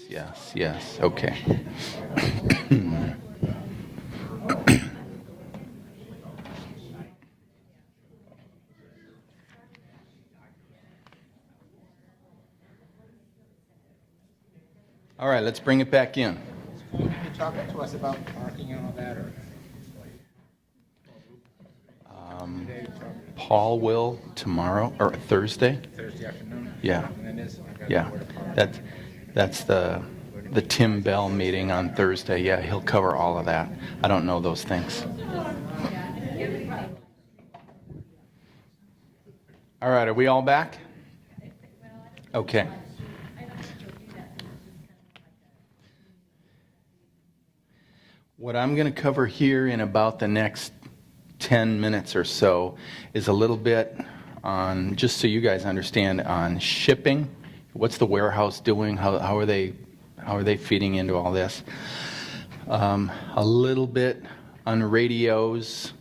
Yes, yes, okay. All right, let's bring it back in. Can you talk to us about parking and all that, or? Today, Paul will tomorrow, or Thursday? Thursday afternoon? Yeah. And then this, I got Yeah, nowhere to park. that's the Tim Bell meeting on Thursday. Yeah, he'll cover all of that. I don't know those things. All right, are we all back? Okay. What I'm going to cover here in about the next 10 minutes or so is a little bit on, just so you guys understand, on shipping. What's the warehouse doing? How are they feeding into all this? A little bit on radios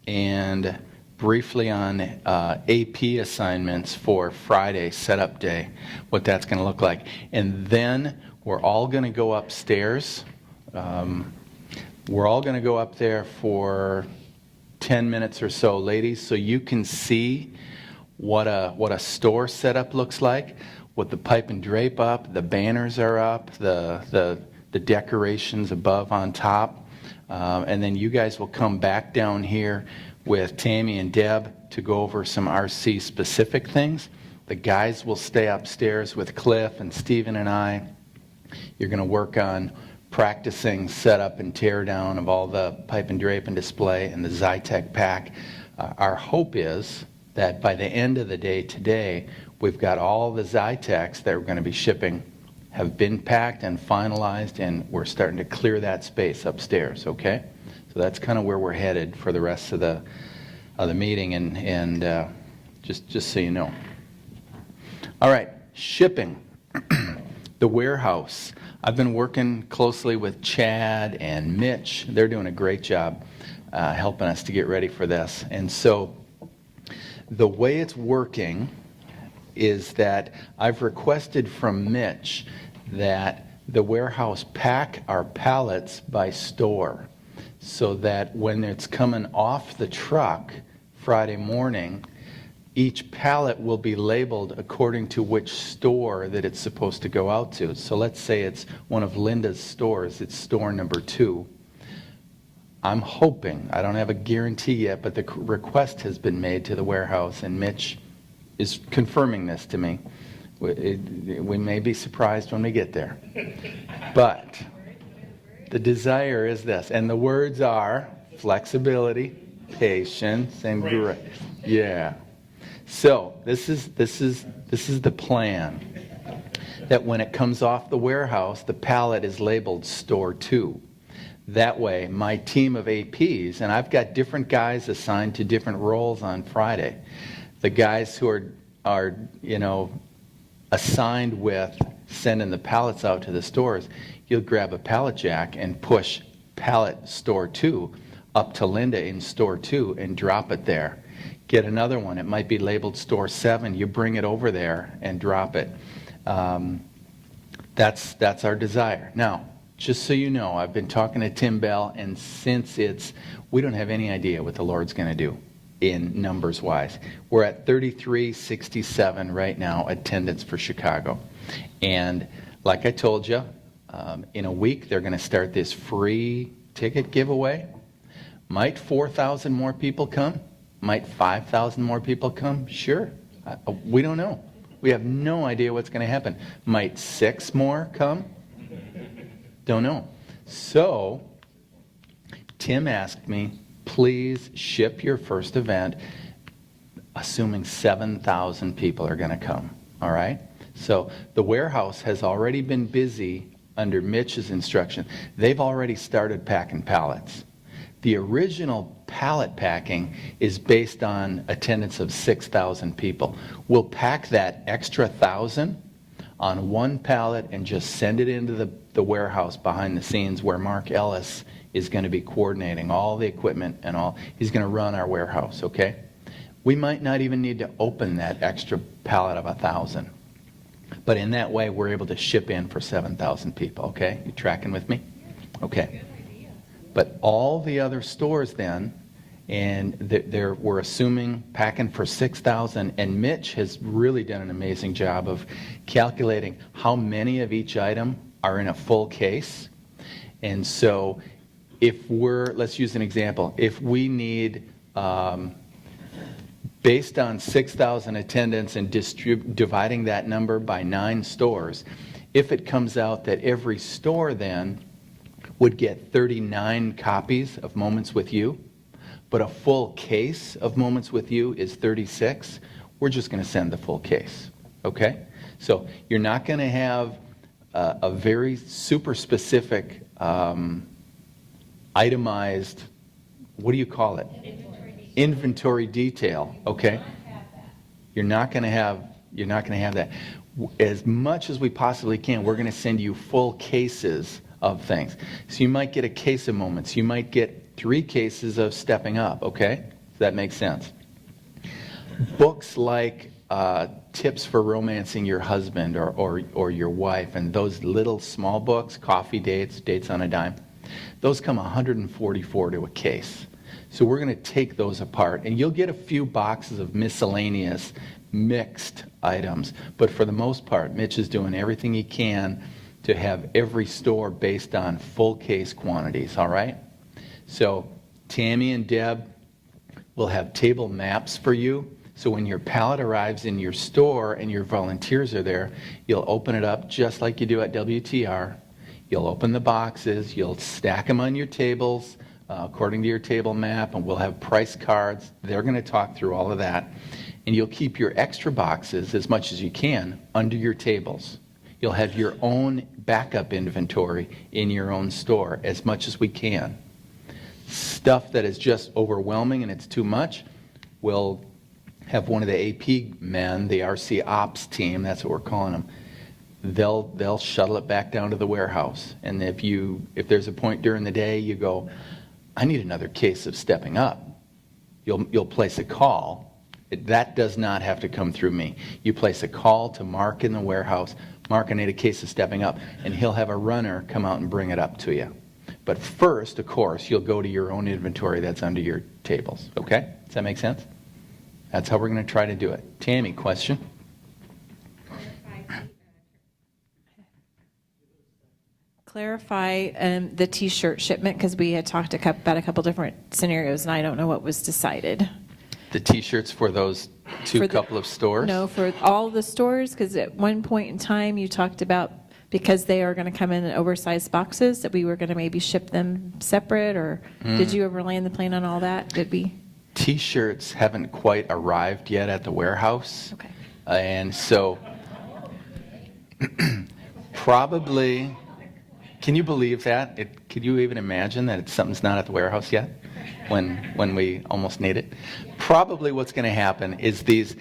and briefly on AP assignments for Friday setup day, what that's going to look like. And then we're all going to go upstairs. We're all going to go up there for 10 minutes or so, ladies, so you can see what a store setup looks like, what the pipe and drape up, the banners are up, the decorations above on top. And then you guys will come back down here with Tammy and Deb to go over some RC specific things. The guys will stay upstairs with Cliff and Stephen and I. You're going to work on practicing setup and tear down of all the pipe and drape and display and the Zytec pack. Our hope is that by the end of the day today, we've got all the Zytecs that we're going to be shipping have been packed and finalized, and we're starting to clear that space upstairs, okay? So that's kind of where we're headed for the rest of the meeting, and just so you know. All right, shipping. The warehouse. I've been working closely with Chad and Mitch. They're doing a great job helping us to get ready for this. And so the way it's working is that I've requested from Mitch that the warehouse pack our pallets by store so that when it's coming off the truck Friday morning, each pallet will be labeled according to which store that it's supposed to go out to. So let's say it's one of Linda's stores, it's store number 2. I'm hoping, I don't have a guarantee yet, but the request has been made to the warehouse, and Mitch is confirming this to me. We may be surprised when we get there. But the desire is this, and the words are flexibility, patience, and grace. Yeah. So this is the plan. That when it comes off the warehouse, the pallet is labeled store 2. That way, my team of APs, and I've got different guys assigned to different roles on Friday. The guys who are assigned with sending the pallets out to the stores, you'll grab a pallet jack and push pallet store 2 up to Linda in store 2 and drop it there. Get another one. It might be labeled store 7. You bring it over there and drop it. That's our desire. Now, just so you know, I've been talking to Tim Bell, and since we don't have any idea what the Lord's going to do in numbers wise. We're at 3367 right now attendance for Chicago. And like I told you, in a week they're going to start this free ticket giveaway. Might 4,000 more people come? Might 5,000 more people come? Sure. We don't know. We have no idea what's going to happen. Might 6 more come? Don't know. So, Tim asked me, please ship your first event, assuming 7,000 people are going to come. All right? So, the warehouse has already been busy under Mitch's instruction. They've already started packing pallets. The original pallet packing is based on attendance of 6,000 people. We'll pack that extra 1,000 on one pallet and just send it into the warehouse behind the scenes where Mark Ellis is going to be coordinating all the equipment and all. He's going to run our warehouse, okay? We might not even need to open that extra pallet of 1,000. But in that way, we're able to ship in for 7,000 people, okay? You tracking with me? Okay. But all the other stores then, and we're assuming packing for 6,000, and Mitch has really done an amazing job of calculating how many of each item are in a full case. And so let's use an example. If we need, based on 6,000 attendance and dividing that number by 9 stores, if it comes out that every store then would get 39 copies of Moments with You, but a full case of Moments with You is 36, we're just going to send the full case, okay? So you're not going to have a very super specific itemized, what do you call it? Inventory detail, okay? You're not going to have that. As much as we possibly can, we're going to send you full cases of things. So you might get a case of Moments. You might get 3 cases of Stepping Up, okay? Does that make sense? Books like Tips for Romancing Your Husband or Your Wife, and those little small books, Coffee Dates, Dates on a Dime, those come $144 to a case. So we're going to take those apart, and you'll get a few boxes of miscellaneous mixed items. But for the most part, Mitch is doing everything he can to have every store based on full case quantities, all right? So Tammy and Deb will have table maps for you. So when your pallet arrives in your store and your volunteers are there, you'll open it up just like you do at WTR. You'll open the boxes, you'll stack them on your tables according to your table map, and we'll have price cards. They're going to talk through all of that. And you'll keep your extra boxes, as much as you can, under your tables. You'll have your own backup inventory in your own store, as much as we can. Stuff that is just overwhelming and it's too much, we'll have one of the AP men, the RC Ops team, that's what we're calling them, they'll shuttle it back down to the warehouse. And if there's a point during the day you go, I need another case of Stepping Up, you'll place a call. That does not have to come through me. You place a call to Mark in the warehouse. Mark, I need a case of Stepping Up, and he'll have a runner come out and bring it up to you. But first, of course, you'll go to your own inventory that's under your tables, okay? Does that make sense? That's how we're going to try to do it. Tammy, question? Clarify the T-shirt shipment, because we had talked about a couple different scenarios, and I don't know what was decided. The T-shirts for those couple of stores? No, for all the stores, because at one point in time you talked about, because they are going to come in oversized boxes, that we were going to maybe ship them separate, or did you ever land the plane on all that? Did we? T-shirts haven't quite arrived yet at the warehouse. Okay. And so probably, can you believe that? Could you even imagine that something's not at the warehouse yet when we almost need it? Probably what's going to happen is these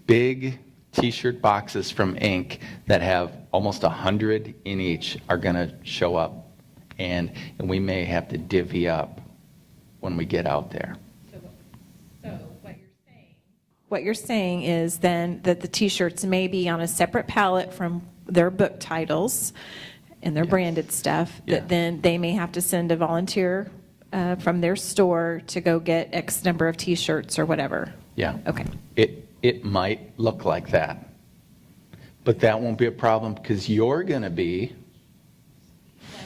big T-shirt boxes from Inc. that have almost 100 in each are going to show up, and we may have to divvy up when we get out there. So what you're saying is then that the T-shirts may be on a separate pallet from their book titles and their branded stuff, that then they may have to send a volunteer from their store to go get X number of T-shirts or whatever. Yeah. Okay. It might look like that, but that won't be a problem because you're going to be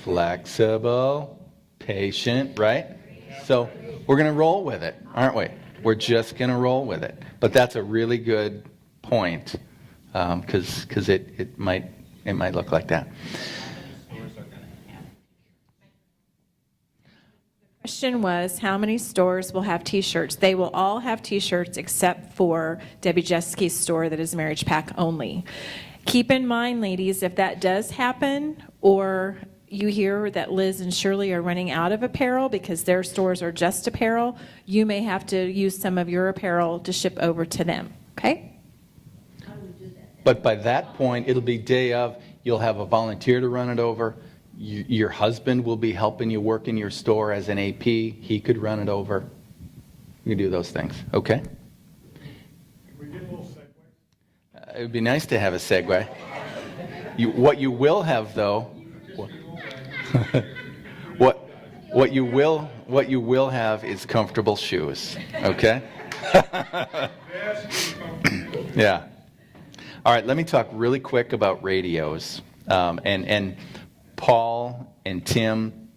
flexible, patient, right? So we're going to roll with it, aren't we? We're just going to roll with it. But that's a really good point because it might look like that. Question was, how many stores will have T-shirts? They will all have T-shirts except for Debbie Jeski's store that is Marriage Pack only. Keep in mind, ladies, if that does happen, or you hear that Liz and Shirley are running out of apparel because their stores are just apparel, you may have to use some of your apparel to ship over to them, okay? But by that point, it'll be day of, you'll have a volunteer to run it over. Your husband will be helping you work in your store as an AP. He could run it over. You do those things, okay? Can we get a little it would be nice to have a segue. What you will have, though, what you will have is comfortable shoes. Okay? Yeah. All right. Let me talk really quick about radios. And Paul and Tim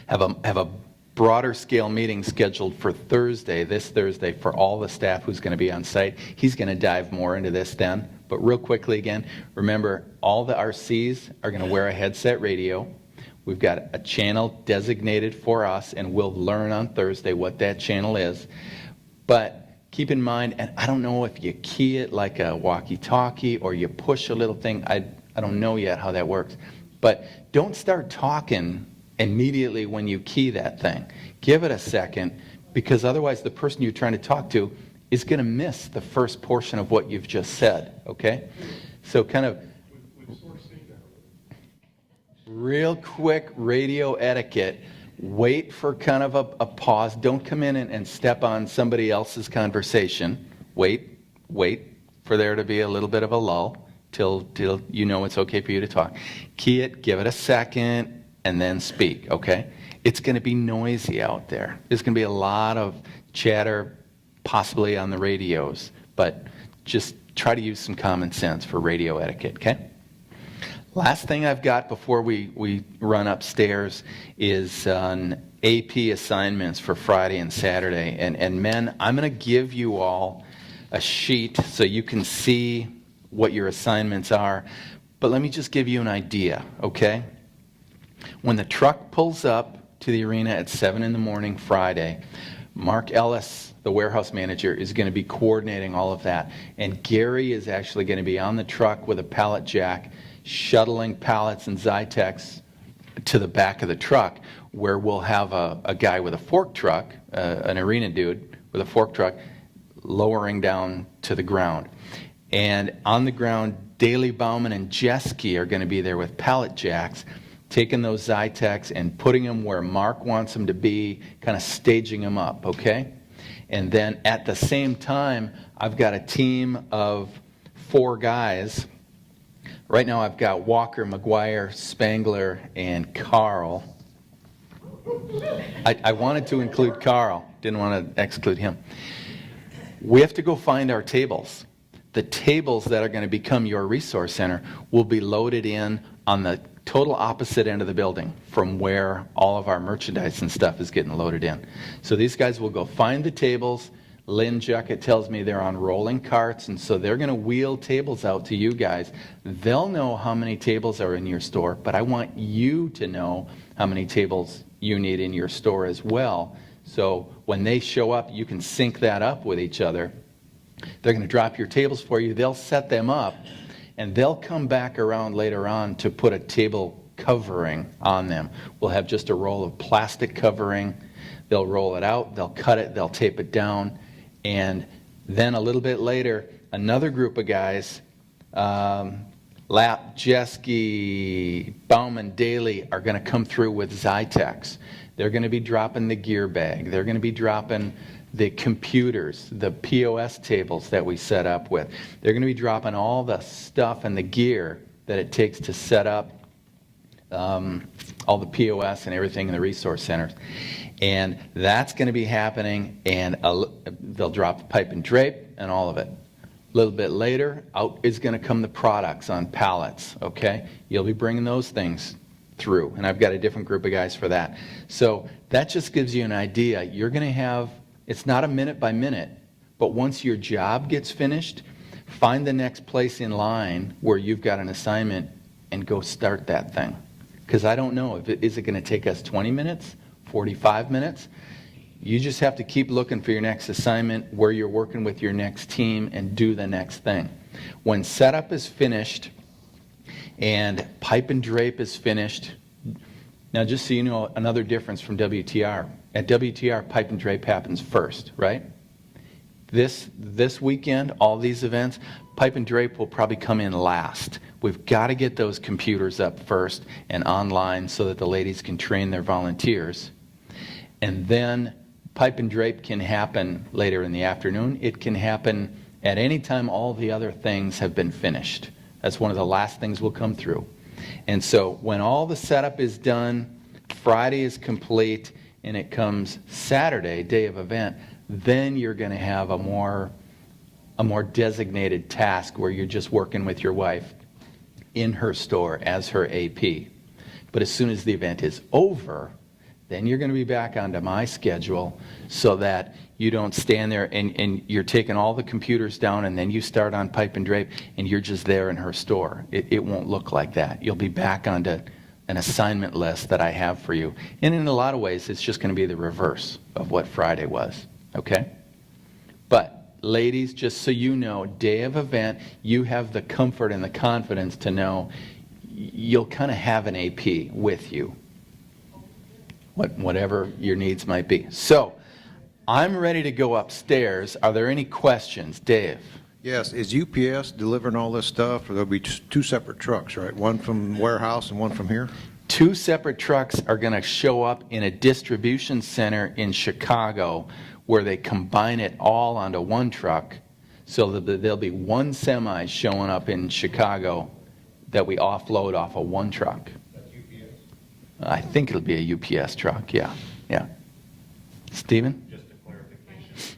have a broader scale meeting scheduled for this Thursday, for all the staff who's going to be on site. He's going to dive more into this then. But real quickly again, remember, all the RCs are going to wear a headset radio. We've got a channel designated for us, and we'll learn on Thursday what that channel is. But keep in mind, and I don't know if you key it like a walkie-talkie or you push a little thing. I don't know yet how that works. But don't start talking immediately when you key that thing. Give it a second, because otherwise the person you're trying to talk to is going to miss the first portion of what you've just said, okay? So kind of real quick radio etiquette. Wait for kind of a pause. Don't come in and step on somebody else's conversation. Wait for there to be a little bit of a lull till you know it's okay for you to talk. Key it, give it a second, and then speak, okay? It's going to be noisy out there. There's going to be a lot of chatter, possibly on the radios, but just try to use some common sense for radio etiquette, okay? Last thing I've got before we run upstairs is an AP assignments for Friday and Saturday. And men, I'm going to give you all a sheet so you can see what your assignments are. But let me just give you an idea, okay? When the truck pulls up to the arena at 7 in the morning Friday, Mark Ellis, the warehouse manager, is going to be coordinating all of that. And Gary is actually going to be on the truck with a pallet jack, shuttling pallets and Zytex to the back of the truck, where we'll have a guy with a fork truck, an arena dude with a fork truck, lowering down to the ground. And on the ground, Daley, Bauman, and Jeske are going to be there with pallet jacks, taking those Zytex and putting them where Mark wants them to be, kind of staging them up, okay? And then at the same time, I've got a team of 4 guys. Right now I've got Walker, McGuire, Spangler, and Carl. I wanted to include Carl, didn't want to exclude him. We have to go find our tables. The tables that are going to become your resource center will be loaded in on the total opposite end of the building from where all of our merchandise and stuff is getting loaded in. So these guys will go find the tables. Lynn Juckett tells me they're on rolling carts, and so they're going to wheel tables out to you guys. They'll know how many tables are in your store, but I want you to know how many tables you need in your store as well. So when they show up, you can sync that up with each other. They're going to drop your tables for you. They'll set them up, and they'll come back around later on to put a table covering on them. We'll have just a roll of plastic covering. They'll roll it out, they'll cut it, they'll tape it down, and then a little bit later, another group of guys, Lapp, Jeske, Bauman, Daley, are going to come through with Zytex. They're going to be dropping the gear bag. They're going to be dropping the computers, the POS tables that we set up with. They're going to be dropping all the stuff and the gear that it takes to set up all the POS and everything in the resource centers. And that's going to be happening, and they'll drop the pipe and drape and all of it. A little bit later, out is going to come the products on pallets, okay? You'll be bringing those things through, and I've got a different group of guys for that. So that just gives you an idea. You're going to have, it's not a minute by minute, but once your job gets finished, find the next place in line where you've got an assignment and go start that thing. Because I don't know, is it going to take us 20 minutes, 45 minutes? You just have to keep looking for your next assignment, where you're working with your next team, and do the next thing. When setup is finished and pipe and drape is finished, now just so you know, another difference from WTR. At WTR, pipe and drape happens first, right? This weekend, all these events, pipe and drape will probably come in last. We've got to get those computers up first and online so that the ladies can train their volunteers. And then pipe and drape can happen later in the afternoon. It can happen at any time all the other things have been finished. That's one of the last things we'll come through. And so when all the setup is done, Friday is complete, and it comes Saturday, day of event, then you're going to have a more designated task where you're just working with your wife in her store as her AP. But as soon as the event is over, then you're going to be back onto my schedule so that you don't stand there and you're taking all the computers down and then you start on pipe and drape and you're just there in her store. It won't look like that. You'll be back onto an assignment list that I have for you. And in a lot of ways, it's just going to be the reverse of what Friday was, okay? But ladies, just so you know, day of event, you have the comfort and the confidence to know you'll kind of have an AP with you, whatever your needs might be. So I'm ready to go upstairs. Are there any questions? Dave? Yes, is UPS delivering all this stuff, or there'll be two separate trucks, right? One from warehouse and one from here? 2 separate trucks are going to show up in a distribution center in Chicago where they combine it all onto one truck, so that there'll be one semi showing up in Chicago that we offload off of one truck. That's UPS? I think it'll be a UPS truck, yeah. Stephen? Just a clarification.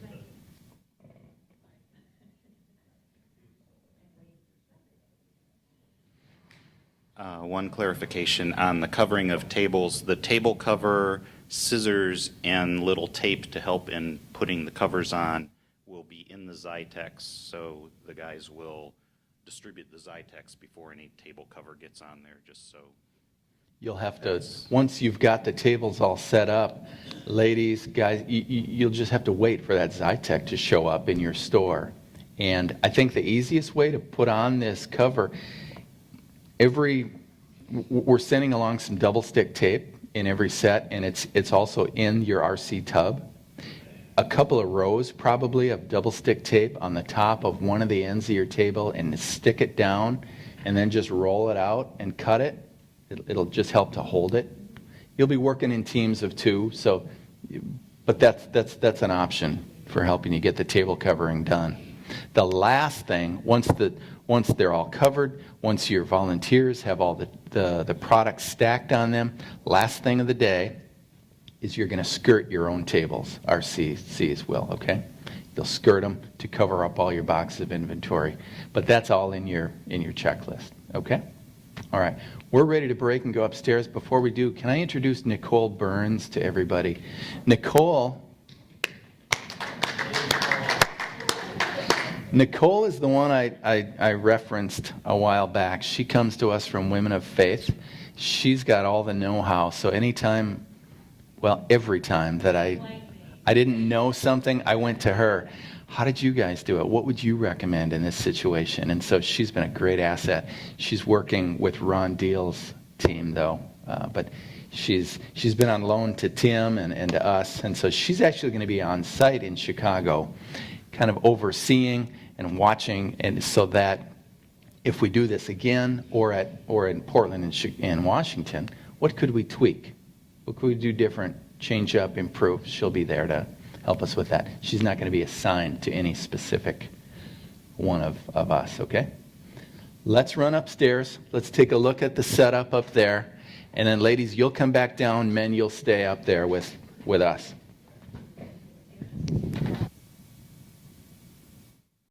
One clarification on the covering of tables. The table cover, scissors, and little tape to help in putting the covers on will be in the Zytex, so the guys will distribute the Zytex before any table cover gets on there, just so. You'll have to, once you've got the tables all set up, ladies, guys, you'll just have to wait for that Zytec to show up in your store. And I think the easiest way to put on this cover, we're sending along some double stick tape in every set, and it's also in your RC tub. A couple of rows probably of double stick tape on the top of one of the ends of your table, and stick it down and then just roll it out and cut it. It'll just help to hold it. You'll be working in teams of 2, but that's an option for helping you get the table covering done. The last thing, once they're all covered, once your volunteers have all the products stacked on them, last thing of the day is you're going to skirt your own tables. Our Cs will, okay? You'll skirt them to cover up all your boxes of inventory, but that's all in your checklist, okay? All right, we're ready to break and go upstairs. Before we do, can I introduce Nicole Burns to everybody? Nicole is the one I referenced a while back. She comes to us from Women of Faith. She's got all the know-how, so every time that I didn't know something, I went to her. How did you guys do it? What would you recommend in this situation? And so she's been a great asset. She's working with Ron Deal's team, though, but she's been on loan to Tim and to us, and so she's actually going to be on site in Chicago, kind of overseeing and watching, and so that if we do this again or in Portland and Washington, what could we tweak? What could we do different, change up, improve? She'll be there to help us with that. She's not going to be assigned to any specific one of us, okay? Let's run upstairs. Let's take a look at the setup up there. And then ladies, you'll come back down. Men, you'll stay up there with us.